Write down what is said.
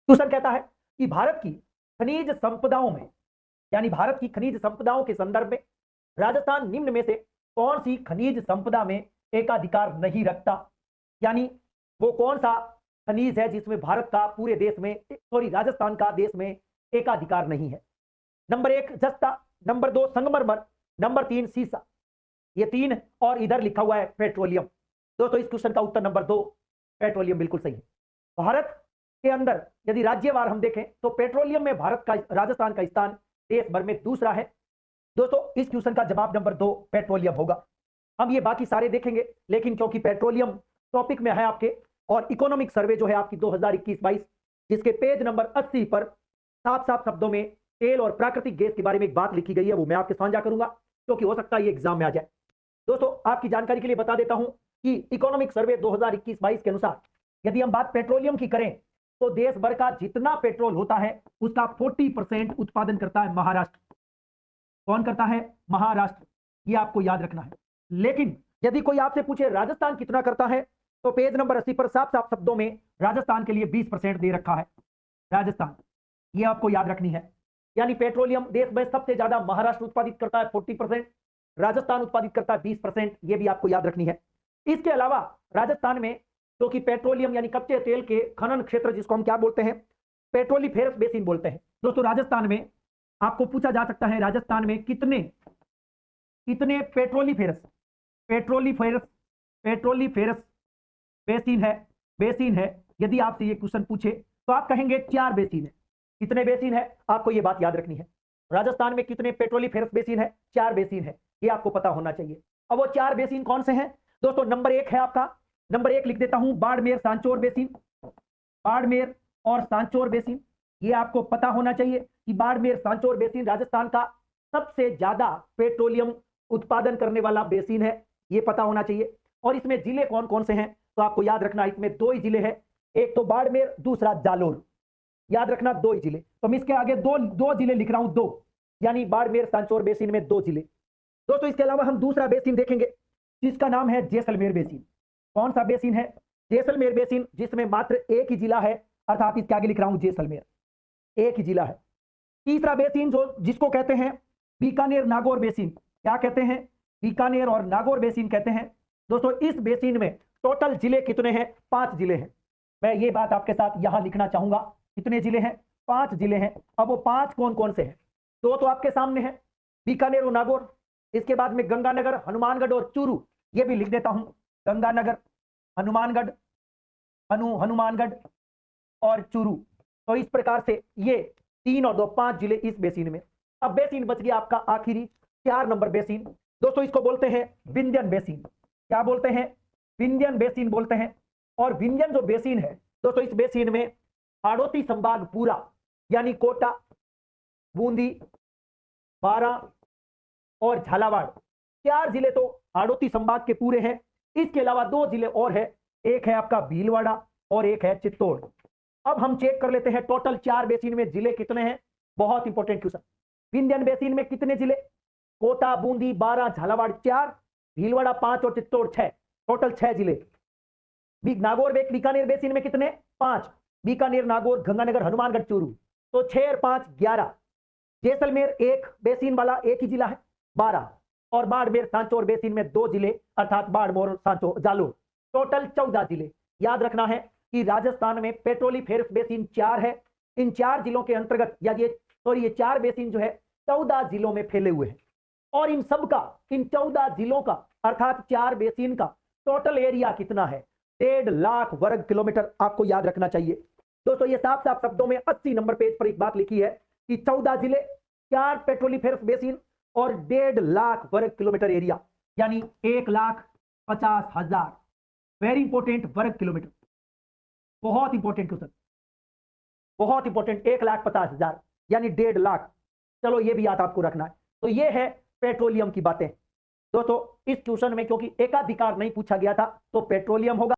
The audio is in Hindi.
क्वेश्चन कहता है कि भारत की खनिज संपदाओं में, यानी भारत की खनिज संपदाओं के संदर्भ में राजस्थान निम्न में से कौन सी खनिज संपदा में एकाधिकार नहीं रखता, यानी वो कौन सा खनिज है जिसमें भारत का पूरे देश में, सॉरी राजस्थान का देश में एकाधिकार नहीं है। नंबर 1 जस्ता, नंबर 2 संगमरमर, नंबर 3 सीसा। ये 3 और इधर लिखा हुआ है पेट्रोलियम। दोस्तों इस क्वेश्चन का उत्तर नंबर 2 पेट्रोलियम बिल्कुल सही है। भारत के अंदर यदि राज्यवार हम देखें तो पेट्रोलियम में भारत का, राजस्थान का स्थान देश भर में दूसरा है। दोस्तों इस क्वेश्चन का जवाब नंबर 2 पेट्रोलियम होगा। हम ये बाकी सारे देखेंगे, लेकिन क्योंकि पेट्रोलियम टॉपिक में है आपके, और इकोनॉमिक सर्वे जो है आपकी 2021-22 जिसके पेज नंबर 80 पर साफ साफ शब्दों में तेल और प्राकृतिक गैस के बारे में एक बात लिखी गई है, वो मैं आपके साझा करूंगा क्योंकि हो सकता है ये एग्जाम में आ जाए। दोस्तों आपकी जानकारी के लिए बता देता हूं कि इकोनॉमिक सर्वे 2021-22 के अनुसार यदि हम बात पेट्रोलियम की करें तो देश भर का जितना पेट्रोल होता है उसका 40% उत्पादन करता है महाराष्ट्र। कौन करता है? महाराष्ट्र। ये आपको याद रखना है। लेकिन यदि कोई आपसे पूछे राजस्थान कितना करता है तो पेज नंबर 80 पर साफ साफ शब्दों में राजस्थान के लिए 20% दे रखा है। राजस्थान, ये आपको याद रखनी है। यानी पेट्रोलियम देश में सबसे ज्यादा महाराष्ट्र उत्पादित करता है 40%, राजस्थान उत्पादित करता है 20%। ये भी आपको याद रखनी है। इसके अलावा राजस्थान में क्योंकि पेट्रोलियम यानी कच्चे तेल के खनन क्षेत्र, जिसको हम क्या बोलते हैं, पेट्रोलिफेरस बेसिन बोलते हैं। दोस्तों राजस्थान में आपको पूछा जा सकता है राजस्थान में कितने पेट्रोलिफेरस बेसिन है। यदि आपसे ये क्वेश्चन पूछे तो आप कहेंगे 4 बेसिन है। कितने बेसिन है? आपको ये बात याद रखनी है। राजस्थान में कितने पेट्रोलिफेरस बेसिन है? 4 बेसिन है। ये आपको पता होना चाहिए। अब वो 4 बेसिन कौन से हैं? दोस्तों नंबर 1 है आपका, नंबर 1 लिख देता हूं, बाड़मेर सांचौर बेसिन। बाड़मेर और सांचौर बेसिन, ये आपको पता होना चाहिए कि बाड़मेर सांचौर बेसिन राजस्थान का सबसे ज्यादा पेट्रोलियम उत्पादन करने वाला बेसिन है। ये पता होना चाहिए। और इसमें जिले कौन कौन से हैं तो आपको याद रखना, इसमें 2 ही जिले हैं, एक तो बाड़मेर, दूसरा जालोर। याद रखना 2 ही जिले। तो मैं इसके आगे दो जिले लिख रहा हूं, 2, यानी बाड़मेर सांचौर बेसिन में 2 जिले। दोस्तों इसके अलावा हम दूसरा बेसिन देखेंगे जिसका नाम है जैसलमेर बेसिन। कौन सा बेसिन है? जैसलमेर बेसिन, जिसमें मात्र 1 ही जिला है, अर्थात इसके आगे लिख रहा हूं जैसलमेर, 1 ही जिला है। तीसरा बेसिन जो जिसको कहते हैं बीकानेर नागौर बेसिन। क्या कहते हैं? बीकानेर और नागौर बेसिन कहते हैं। दोस्तों इस बेसिन में टोटल जिले कितने हैं? 5 जिले हैं। मैं ये बात आपके साथ यहां लिखना चाहूंगा। कितने जिले हैं? 5 जिले हैं। अब वो 5 कौन कौन से हैं? 2 तो आपके सामने हैं, बीकानेर और नागौर। इसके बाद में गंगानगर, हनुमानगढ़ और चूरू, ये भी लिख देता हूं, गंगानगर, हनुमानगढ़, हनुमानगढ़ और चूरू। तो इस प्रकार से ये 3 और 2 5 जिले इस बेसिन में। अब बेसिन बच गया आपका आखिरी 4 नंबर बेसिन। दोस्तों इसको बोलते हैं विंध्यन बेसिन। क्या बोलते हैं? विंध्यन बेसिन बोलते हैं। और विंध्यन जो बेसिन है दोस्तों, इस बेसिन में हाड़ौती संभाग पूरा, यानी कोटा, बूंदी, बारां और झालावाड़, 4 जिले तो हाड़ौती संभाग के पूरे हैं। इसके अलावा 2 जिले और है, एक है आपका भीलवाड़ा और एक है चित्तौड़। अब हम चेक कर लेते हैं टोटल 4 बेसिन में जिले कितने हैं। बहुत इंपॉर्टेंट क्वेश्चन। विंध्यन बेसिन में कितने जिले? कोटा, बूंदी, बारां, झालावाड़ 4, भीलवाड़ा 5 और चित्तौड़ 6, टोटल 6 जिले। नागौर बीकानेर बेसिन में कितने? 5, बीकानेर, नागौर, गंगानगर, हनुमानगढ़, चूरू, तो 6 और 5 11। जैसलमेर 1 बेसिन वाला 1 ही जिला है, 12। और बाड़मेर सांचौर बेसिन में 2 जिले, अर्थात बाड़मेर, सांचौर, जालोर, टोटल 14 जिले। याद रखना है कि राजस्थान में पेट्रोलिफेरस बेसिन 4 है। इन 4 जिलों के अंतर्गत, या ये 4 बेसिन जो है 14 जिलों में फैले हुए हैं। और इन 14 जिलों का, अर्थात 4 बेसिन का टोटल एरिया कितना है? 1.5 लाख वर्ग किलोमीटर। आपको याद रखना चाहिए। दोस्तों ये साफ साफ शब्दों में 80 नंबर पेज पर एक बात लिखी है कि 14 जिले, 4 पेट्रोलिफेरस बेसिन और 1.5 लाख वर्ग किलोमीटर एरिया, यानी 1,50,000 वेरी इंपॉर्टेंट वर्ग किलोमीटर। बहुत इंपॉर्टेंट क्वेश्चन, बहुत इंपॉर्टेंट। 1,50,000 यानी 1.5 लाख। चलो ये भी याद आपको रखना है। तो ये है पेट्रोलियम की बातें। दोस्तों इस क्वेश्चन में क्योंकि एकाधिकार नहीं पूछा गया था तो पेट्रोलियम होगा।